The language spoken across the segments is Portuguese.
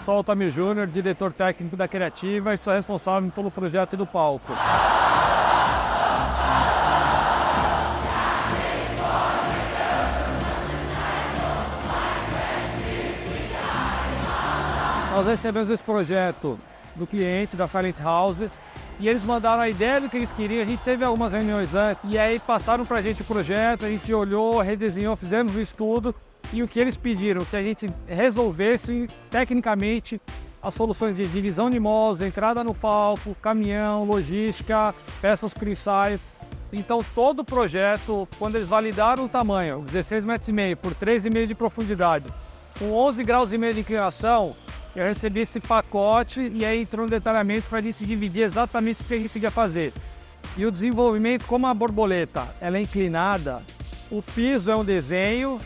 sou o Otami Júnior, diretor técnico da Criativa e sou responsável pelo projeto do palco. Nós recebemos esse projeto do cliente, da Silent House, e eles mandaram a ideia do que eles queriam. A gente teve algumas reuniões antes, e aí passaram pra gente o projeto, a gente olhou, redesenhou, fizemos o estudo, e o que eles pediram, que a gente resolvesse tecnicamente as soluções de divisão de módulos, entrada no palco, caminhão, logística, peças para ensaio. Então todo o projeto, quando eles validaram o tamanho, 16,5 metros por 3,5 de profundidade, com 11,5 graus de inclinação, eu recebi esse pacote e aí entrou no detalhamento para a gente dividir exatamente o que a gente ia fazer. E o desenvolvimento, como a borboleta ela é inclinada, o piso é um desenho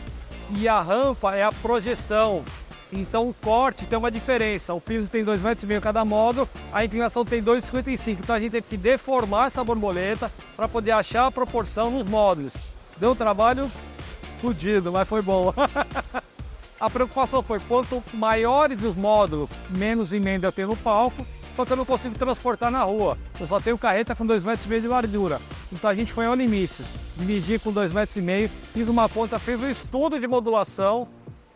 e a rampa é a projeção. Então o corte tem uma diferença. O piso tem 2,5 metros cada módulo, a inclinação tem 2,55. Então a gente teve que deformar essa borboleta para poder achar a proporção nos módulos. Deu um trabalho fodido, mas foi bom. A preocupação foi, quanto maiores os módulos, menos emenda eu tenho no palco, só que eu não consigo transportar na rua. Eu só tenho carreta com 2,5 metros de largura. Então a gente foi ao limites, dividi com 2,5 metros, fiz uma conta, fiz um estudo de modulação,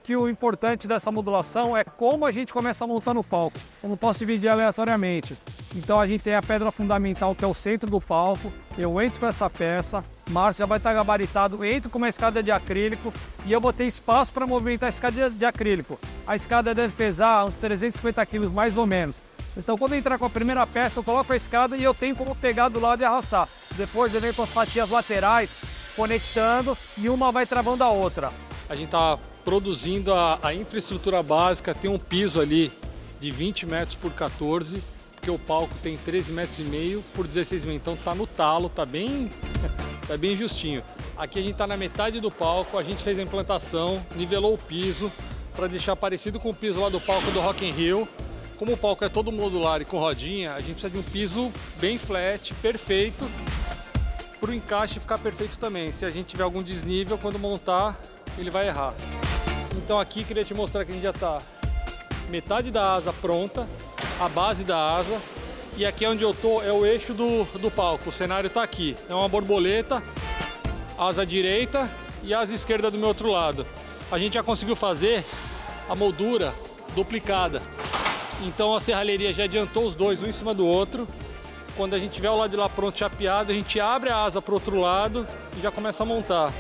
que o importante dessa modulação é como a gente começa a montar no palco. Eu não posso dividir aleatoriamente. Então a gente tem a pedra fundamental, que é o centro do palco. Eu entro com essa peça, Márcio já vai estar gabaritado, entro com uma escada de acrílico e eu botei espaço para movimentar a escada de acrílico. A escada deve pesar uns 350 quilos mais ou menos. Então quando eu entrar com a primeira peça, eu coloco a escada e eu tenho como pegar do lado e arrastar. Depois eu venho com as fatias laterais, conectando e uma vai travando a outra. A gente está produzindo a infraestrutura básica, tem um piso ali de 20 metros por 14, porque o palco tem 13,5 metros por 16 metros, então tá no talo, tá bem justinho. Aqui a gente está na metade do palco, a gente fez a implantação, nivelou o piso para deixar parecido com o piso lá do palco do Rock in Rio. Como o palco é todo modular e com rodinha, a gente precisa de um piso bem flat, perfeito, para o encaixe ficar perfeito também. Se a gente tiver algum desnível, quando montar, ele vai errar. Então aqui queria te mostrar que a gente já está metade da asa pronta, a base da asa, e aqui onde eu tô é o eixo do palco, o cenário está aqui. É uma borboleta, asa direita e asa esquerda do meu outro lado. A gente já conseguiu fazer a moldura duplicada. Então a serralheria já adiantou os dois, um em cima do outro. Quando a gente tiver o lado de lá pronto, chapeado, a gente abre a asa para o outro lado e já começa a montar.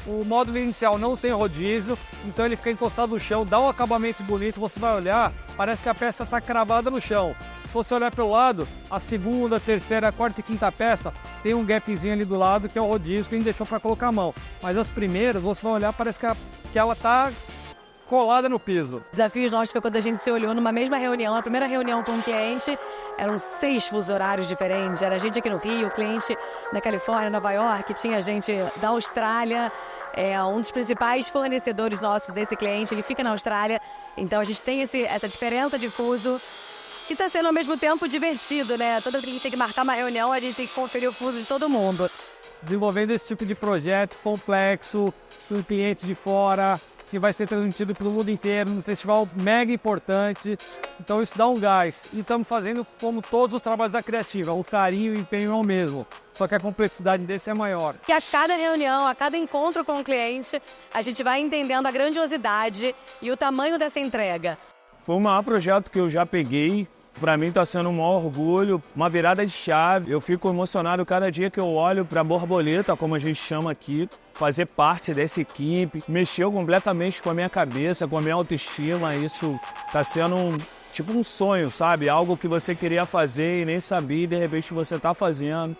O módulo inicial não tem rodízio, então ele fica encostado no chão, dá um acabamento bonito, você vai olhar, parece que a peça está cravada no chão. Se você olhar pelo lado, a segunda, terceira, quarta e quinta peça tem um gapzinho ali do lado que é o rodízio que a gente deixou para colocar a mão. Mas as primeiras, você vai olhar, parece que ela está colada no piso. Desafios nossos foi quando a gente se olhou numa mesma reunião, a primeira reunião com o cliente, eram 6 fusos horários diferentes, era gente aqui no Rio, cliente na Califórnia, Nova York, tinha gente da Austrália, um dos principais fornecedores nossos desse cliente, ele fica na Austrália, então a gente tem essa diferença de fuso, que está sendo ao mesmo tempo divertido, né? Toda vez que a gente tem que marcar uma reunião, a gente tem que conferir o fuso de todo mundo. Desenvolvendo esse tipo de projeto complexo, com clientes de fora, que vai ser transmitido pelo mundo inteiro, num festival mega importante. Então isso dá um gás. E estamos fazendo como todos os trabalhos da Criativa, o carinho e o empenho é o mesmo. Só que a complexidade desse é maior. E a cada reunião, a cada encontro com o cliente, a gente vai entendendo a grandiosidade e o tamanho dessa entrega. Foi o maior projeto que eu já peguei. Para mim está sendo um maior orgulho, uma virada de chave. Eu fico emocionado cada dia que eu olho para a borboleta, como a gente chama aqui, fazer parte dessa equipe. Mexeu completamente com a minha cabeça, com a minha autoestima. Isso está sendo tipo um sonho, sabe? Algo que você queria fazer e nem sabia e de repente você está fazendo.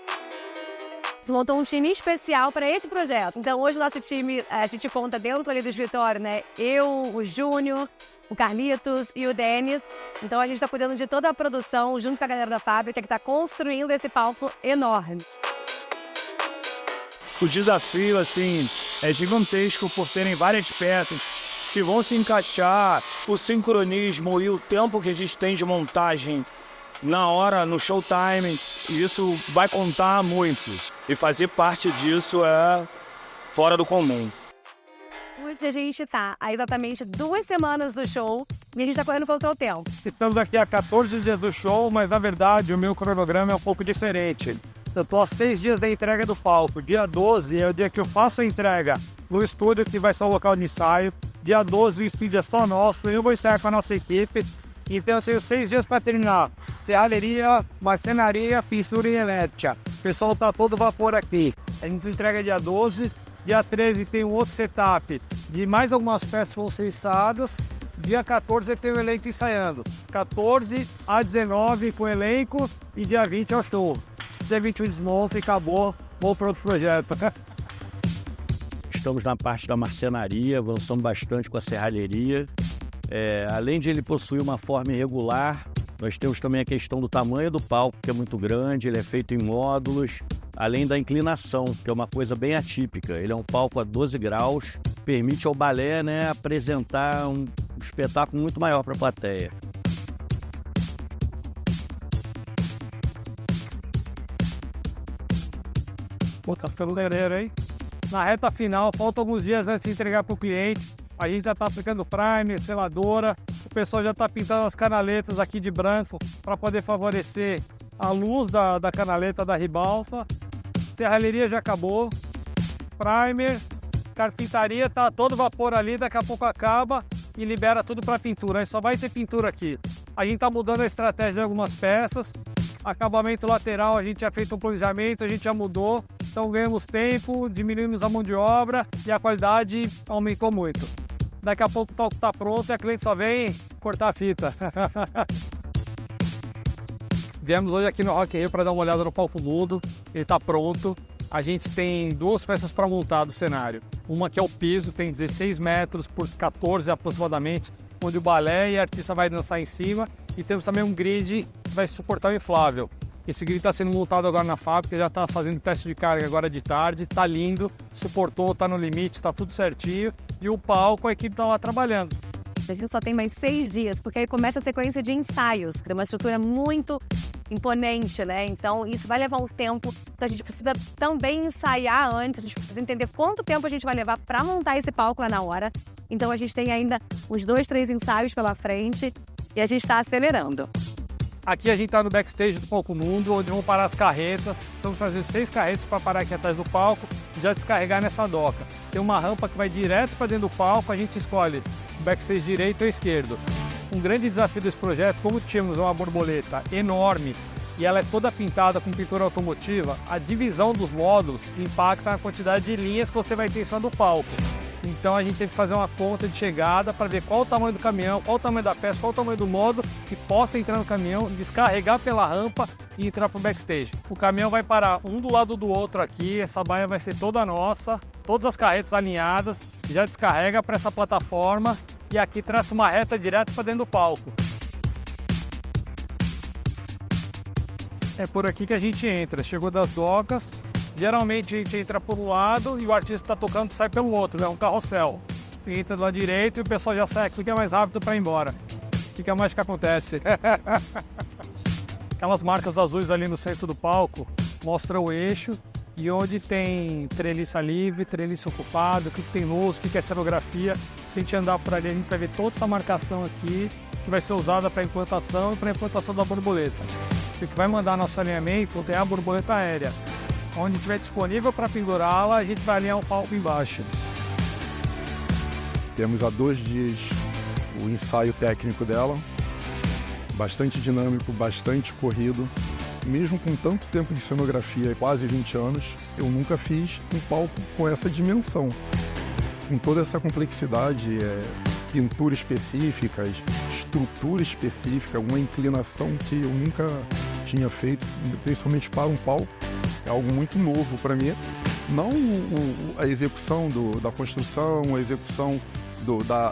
Montou um time especial para esse projeto. Então hoje o nosso time, a gente conta dentro ali do escritório, né? Eu, o Júnior, o Carlitos e o Denis. Então a gente está cuidando de toda a produção junto com a galera da fábrica que está construindo esse palco enorme. O desafio, assim, é gigantesco por terem várias peças que vão se encaixar, o sincronismo e o tempo que a gente tem de montagem na hora, no showtime, isso vai contar muito. E fazer parte disso é fora do comum. Hoje a gente está há exatamente 2 semanas do show e a gente está correndo contra o tempo. Estamos aqui há 14 dias do show, mas na verdade o meu cronograma é um pouco diferente. Eu estou há 6 dias da entrega do palco. Dia 12 é o dia que eu faço a entrega no estúdio, que vai ser o local de ensaio. Dia 12 o estúdio é só nosso, eu vou ensaiar com a nossa equipe. Então eu tenho 6 dias para terminar. Serralheria, marcenaria, pintura e elétrica. O pessoal está todo vapor aqui. A gente entrega dia 12. Dia 13 tem um outro setup de mais algumas peças que vão ser içadas. Dia 14 tem o elenco ensaiando. 14 a 19 com o elenco e dia 20 é o show. Dia 21 desmonta e acabou. Vou para outro projeto. Estamos na parte da marcenaria, avançamos bastante com a serralheria. Além de ele possuir uma forma irregular, nós temos também a questão do tamanho do palco, que é muito grande, ele é feito em módulos, além da inclinação, que é uma coisa bem atípica. Ele é um palco a 12 graus, permite ao balé, né, apresentar um espetáculo muito maior para a plateia. Pô, tá ficando lereiro, hein? Na reta final, faltam alguns dias antes de entregar para o cliente. A gente já está aplicando primer, seladora. O pessoal já está pintando as canaletas aqui de branco para poder favorecer a luz da canaleta da ribalta. Serralheria já acabou. Primer, carpintaria tá todo vapor ali, daqui a pouco acaba e libera tudo para pintura. Aí só vai ter pintura aqui. A gente está mudando a estratégia de algumas peças. Acabamento lateral, a gente já fez um planejamento, a gente já mudou. Então ganhamos tempo, diminuímos a mão de obra e a qualidade aumentou muito. Daqui a pouco o palco está pronto e a cliente só vem cortar a fita. Viemos hoje aqui no Rock in Rio para dar uma olhada no palco mudo. Ele está pronto. A gente tem 2 peças para montar do cenário. Uma que é o piso, tem 16 metros por 14 aproximadamente, onde o balé e a artista vai dançar em cima. E temos também um grid que vai suportar o inflável. Esse grid está sendo montado agora na fábrica, já está fazendo teste de carga agora de tarde. Está lindo, suportou, está no limite, está tudo certinho. E o palco, a equipe está lá trabalhando. A gente só tem mais 6 dias, porque aí começa a sequência de ensaios, que é uma estrutura muito imponente, né? Então isso vai levar um tempo, então a gente precisa também ensaiar antes, a gente precisa entender quanto tempo a gente vai levar para montar esse palco lá na hora. Então a gente tem ainda uns 2, 3 ensaios pela frente e a gente está acelerando. Aqui a gente está no backstage do Palco Mundo, onde vão parar as carretas. Estamos fazendo 6 carretas para parar aqui atrás do palco e já descarregar nessa doca. Tem uma rampa que vai direto para dentro do palco, a gente escolhe o backstage direito ou esquerdo. Um grande desafio desse projeto, como tínhamos uma borboleta enorme e ela é toda pintada com pintura automotiva, a divisão dos módulos impacta na quantidade de linhas que você vai ter em cima do palco. Então a gente teve que fazer uma conta de chegada para ver qual o tamanho do caminhão, qual o tamanho da peça, qual o tamanho do módulo que possa entrar no caminhão, descarregar pela rampa e entrar para o backstage. O caminhão vai parar um do lado do outro aqui, essa baia vai ser toda nossa, todas as carretas alinhadas, já descarrega para essa plataforma e aqui traça uma reta direto para dentro do palco. É por aqui que a gente entra, chegou das docas. Geralmente a gente entra por um lado e o artista está tocando e sai pelo outro, é um carrossel. Entra do lado direito e o pessoal já sai aqui que é mais rápido para ir embora. O que mais que acontece? Aquelas marcas azuis ali no centro do palco mostram o eixo e onde tem treliça livre, treliça ocupada, o que tem luz, o que é cenografia. Se a gente andar por ali, a gente vai ver toda essa marcação aqui que vai ser usada para implantação e para implantação da borboleta. O que vai mandar nosso alinhamento é a borboleta aérea. Onde estiver disponível para pendurá-la, a gente vai alinhar o palco embaixo. Temos há 2 dias o ensaio técnico dela, bastante dinâmico, bastante corrido. Mesmo com tanto tempo de cenografia, quase 20 anos, eu nunca fiz um palco com essa dimensão. Com toda essa complexidade, pintura específica, estrutura específica, uma inclinação que eu nunca tinha feito, principalmente para um palco. É algo muito novo para mim. Não a execução da construção, a execução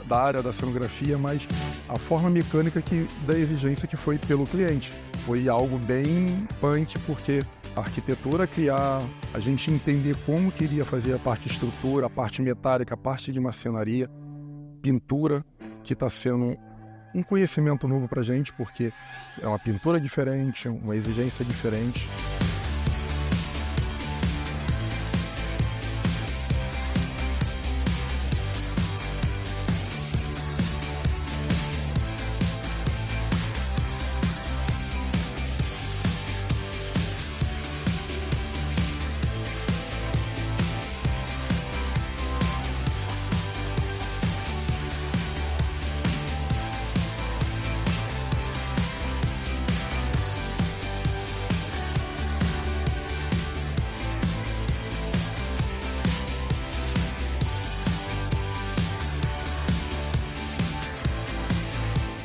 da área da cenografia, mas a forma mecânica da exigência que foi pelo cliente. Foi algo bem punk, porque a arquitetura criar, a gente entender como queria fazer a parte de estrutura, a parte metálica, a parte de marcenaria, pintura, que está sendo um conhecimento novo para a gente, porque é uma pintura diferente, uma exigência diferente.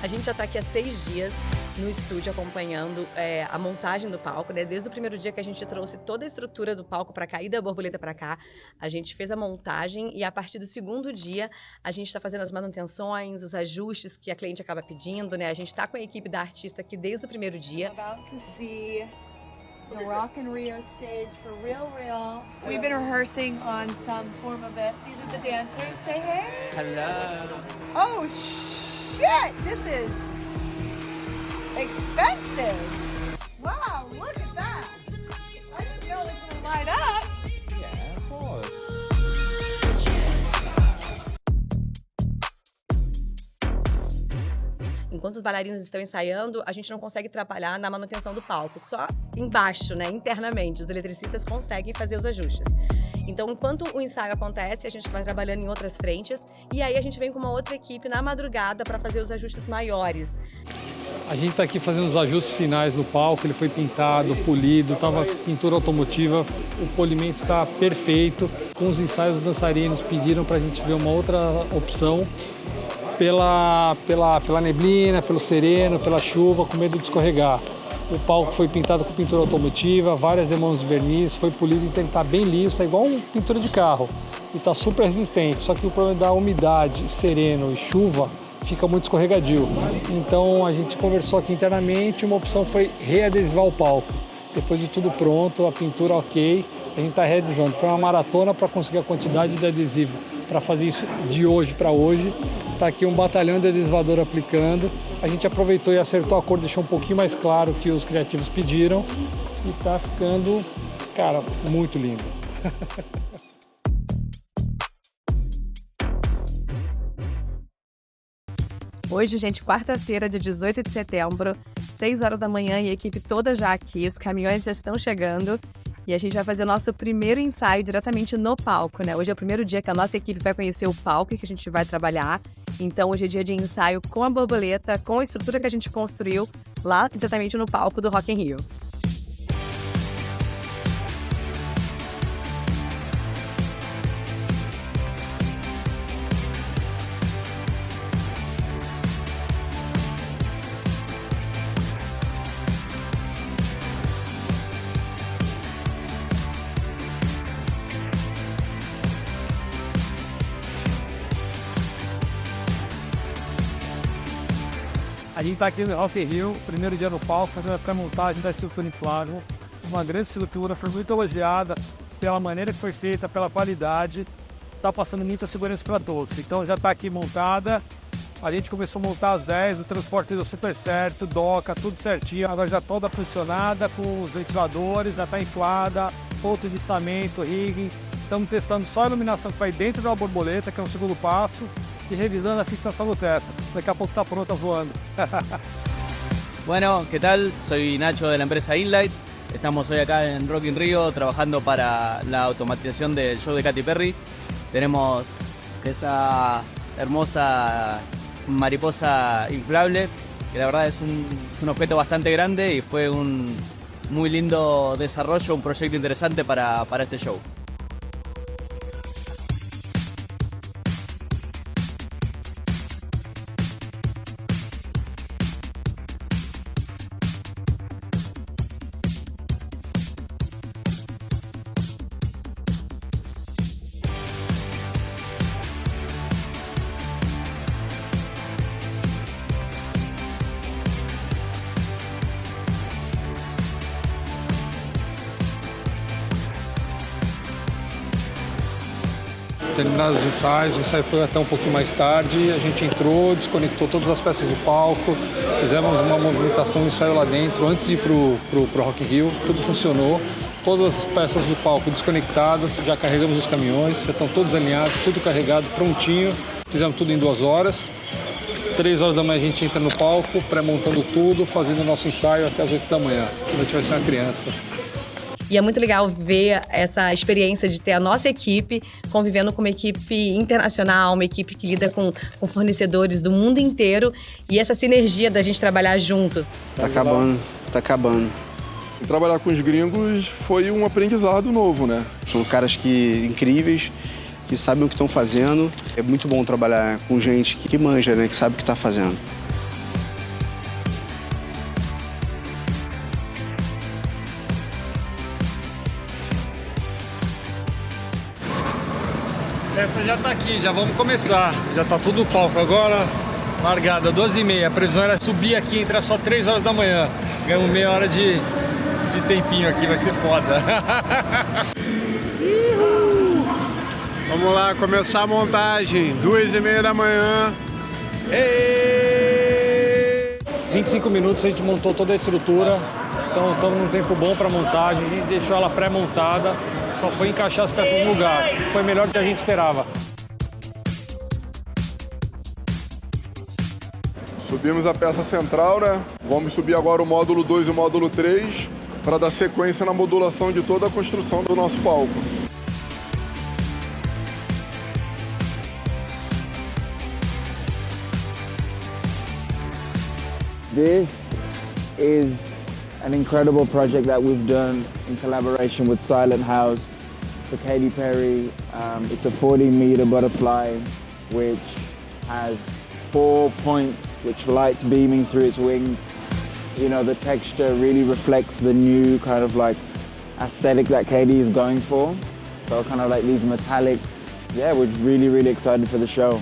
gente já está aqui há 6 dias no estúdio acompanhando a montagem do palco, né? Desde o primeiro dia que a gente trouxe toda a estrutura do palco para cá e da borboleta para cá, a gente fez a montagem e a partir do segundo dia a gente está fazendo as manutenções, os ajustes que a cliente acaba pedindo, né? A gente está com a equipe da artista aqui desde o primeiro dia. About to see the Rock in Rio stage for real. We've been rehearsing on some form of it. These are the dancers. Say hey. Hello. Oh shit! This is expensive. Wow, look at that. I didn't know it was gonna light up. Yeah, of course. Enquanto os bailarinos estão ensaiando, a gente não consegue atrapalhar na manutenção do palco, só embaixo, né, internamente. Os eletricistas conseguem fazer os ajustes. Então, enquanto o ensaio acontece, a gente vai trabalhando em outras frentes e aí a gente vem com uma outra equipe na madrugada para fazer os ajustes maiores. A gente está aqui fazendo os ajustes finais no palco, ele foi pintado, polido, estava pintura automotiva, o polimento está perfeito. Com os ensaios, os dançarinos pediram para a gente ver uma outra opção pela neblina, pelo sereno, pela chuva, com medo de escorregar. O palco foi pintado com pintura automotiva, várias demãos de verniz, foi polido, então ele está bem liso, está igual uma pintura de carro. E está super resistente, só que o problema da umidade, sereno e chuva fica muito escorregadio. Então a gente conversou aqui internamente, uma opção foi readesivar o palco. Depois de tudo pronto, a pintura ok, a gente está readesivando. Foi uma maratona para conseguir a quantidade de adesivo para fazer isso de hoje para hoje. Está aqui um batalhão de adesivador aplicando. A gente aproveitou e acertou a cor, deixou um pouquinho mais claro que os criativos pediram. E está ficando, cara, muito lindo. Hoje, gente, quarta-feira, dia 18 de setembro, 6 horas da manhã e a equipe toda já aqui, os caminhões já estão chegando e a gente vai fazer o nosso primeiro ensaio diretamente no palco, né? Hoje é o primeiro dia que a nossa equipe vai conhecer o palco que a gente vai trabalhar, então hoje é dia de ensaio com a borboleta, com a estrutura que a gente construiu lá diretamente no palco do Rock in Rio. A gente está aqui no Rock in Rio, primeiro dia no palco, fazendo a pré-montagem da estrutura inflável. Uma grande estrutura, foi muito elogiada pela maneira que foi feita, pela qualidade. Está passando muita segurança para todos. Então já está aqui montada. A gente começou a montar às 10, o transporte deu super certo, doca, tudo certinho. Agora já toda funcionada, com os ventiladores, já está inflada, ponto de içamento, rigging. Estamos testando só a iluminação que vai dentro da borboleta, que é um segundo passo, y revisando la fixación del teatro. Daqui a pouco está pronta voando. Bueno, ¿qué tal? Soy Nacho de la empresa Inlight. Estamos hoy acá en Rock in Rio trabajando para la automatización del show de Katy Perry. Tenemos esa hermosa mariposa inflable, que la verdad es un objeto bastante grande y fue un muy lindo desarrollo, un proyecto interesante para este show. Terminados os ensaios, o ensaio foi até um pouquinho mais tarde, a gente entrou, desconectou todas as peças do palco, fizemos uma movimentação, ensaio lá dentro, antes de ir pro Rock in Rio, tudo funcionou, todas as peças do palco desconectadas, já carregamos os caminhões, já estão todos alinhados, tudo carregado, prontinho, fizemos tudo em 2 horas. 3 horas da manhã a gente entra no palco, pré-montando tudo, fazendo o nosso ensaio até as 8 da manhã, quando a gente vai ser uma criança. E é muito legal ver essa experiência de ter a nossa equipe convivendo com uma equipe internacional, uma equipe que lida com fornecedores do mundo inteiro e essa sinergia da gente trabalhar juntos. Tá acabando. Trabalhar com os gringos foi um aprendizado novo, né? São caras incríveis, que sabem o que estão fazendo. É muito bom trabalhar com gente que manja, né? Que sabe o que está fazendo. Essa já tá aqui, já vamos começar. Já tá tudo no palco agora. Largada, 2h30. A previsão era subir aqui, entrar só 3 horas da manhã. Ganhamos meia hora de tempinho aqui, vai ser foda. Vamos lá, começar a montagem. 2h30 da manhã. 25 minutos a gente montou toda a estrutura. Então estamos num tempo bom para montagem. A gente deixou ela pré-montada. Só foi encaixar as peças no lugar. Foi melhor do que a gente esperava. Subimos a peça central, né? Vamos subir agora o módulo 2 e o módulo 3 para dar sequência na modulação de toda a construção do nosso palco. This is an incredible project that we've done in collaboration with Silent House for Katy Perry. It's a 40-meter butterfly which has 4 points which lights beaming through its wings. You know, the texture really reflects the new kind of like aesthetic that Katy is going for. So kind of like these metallics. Yeah, we're really excited for the show.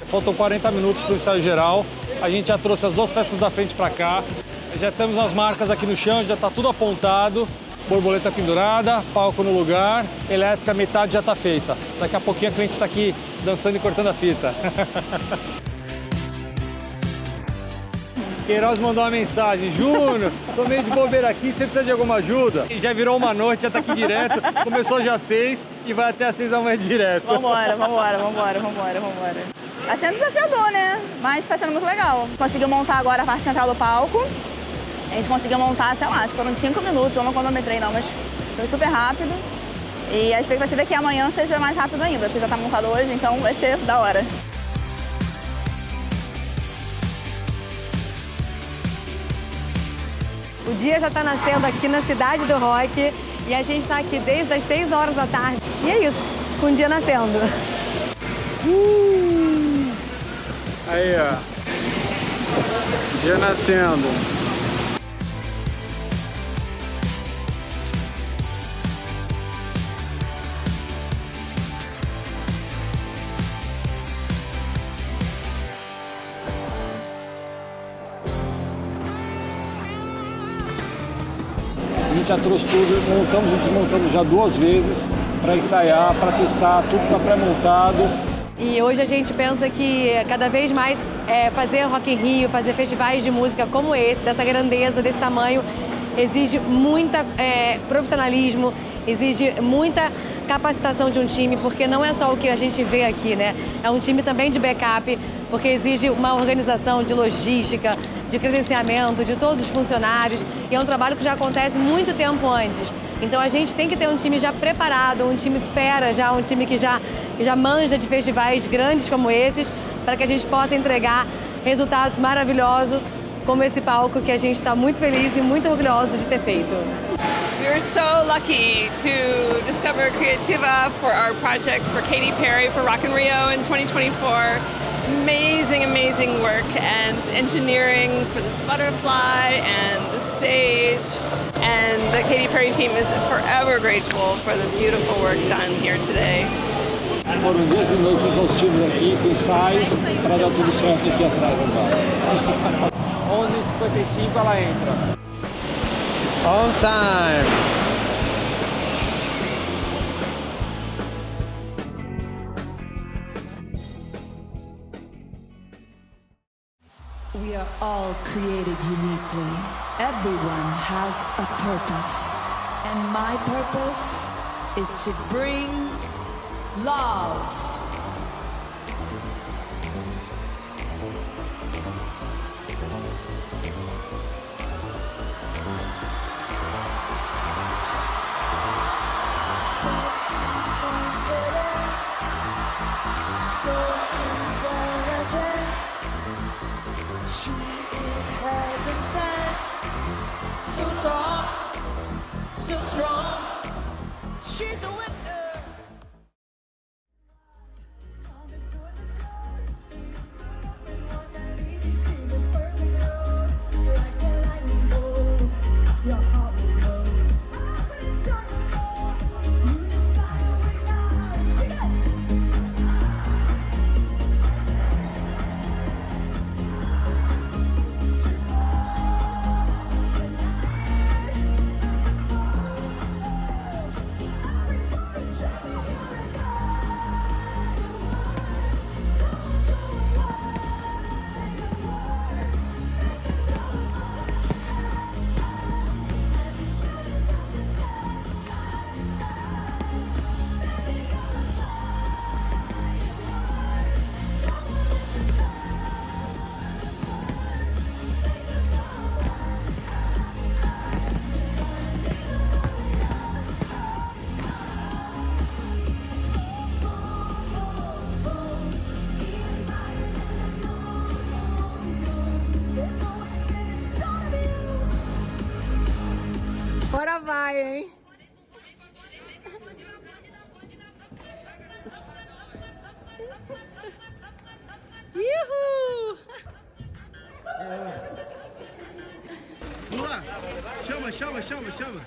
Faltam 40 minutos para o ensaio geral. A gente já trouxe as 2 peças da frente para cá. Já temos as marcas aqui no chão, já está tudo apontado. Borboleta pendurada, palco no lugar, elétrica metade já está feita. Daqui a pouquinho a cliente está aqui dançando e cortando a fita. Queiroz mandou uma mensagem: Júnior, tô meio de bobeira aqui, você precisa de alguma ajuda? E já virou uma noite, já tá aqui direto, começou já às 6 e vai até às 6 da manhã direto. Vambora. Tá sendo desafiador, né? Mas tá sendo muito legal. Conseguiu montar agora a parte central do palco. A gente conseguiu montar, sei lá, acho que foram 5 minutos, eu não cronometrei não, mas foi super rápido. E a expectativa é que amanhã seja mais rápido ainda, porque já tá montado hoje, então vai ser da hora. O dia já está nascendo aqui na Cidade do Rock e a gente está aqui desde as 6 horas da tarde. E é isso, com o dia nascendo. Aí, ó. Dia nascendo. A gente já trouxe tudo, montamos e desmontamos já 2 vezes para ensaiar, para testar, tudo está pré-montado. E hoje a gente pensa que cada vez mais fazer Rock in Rio, fazer festivais de música como esse, dessa grandeza, desse tamanho, exige muita profissionalismo, exige muita capacitação de um time, porque não é só o que a gente vê aqui, né? É um time também de backup, porque exige uma organização de logística, de credenciamento de todos os funcionários, e é um trabalho que já acontece muito tempo antes. Então a gente tem que ter um time já preparado, um time fera já, um time que já manja de festivais grandes como esses, para que a gente possa entregar resultados maravilhosos como esse palco que a gente está muito feliz e muito orgulhoso de ter feito. We're so lucky to discover Creativa for our project for Katy Perry for Rock in Rio in 2024. Amazing work and engineering for this butterfly and the stage. And the Katy Perry team is forever grateful for the beautiful work done here today. Foram dias e noites exaustivos aqui, com ensaios, para dar tudo certo aqui atrás agora. 11h55 ela entra. On time. We are all created uniquely. Everyone has a purpose. And my purpose is to bring love. So intelligent, she is heaven sent. So soft, so strong, she's a winner. Your heart will know. But it's done. You just gotta wait now. She got chama.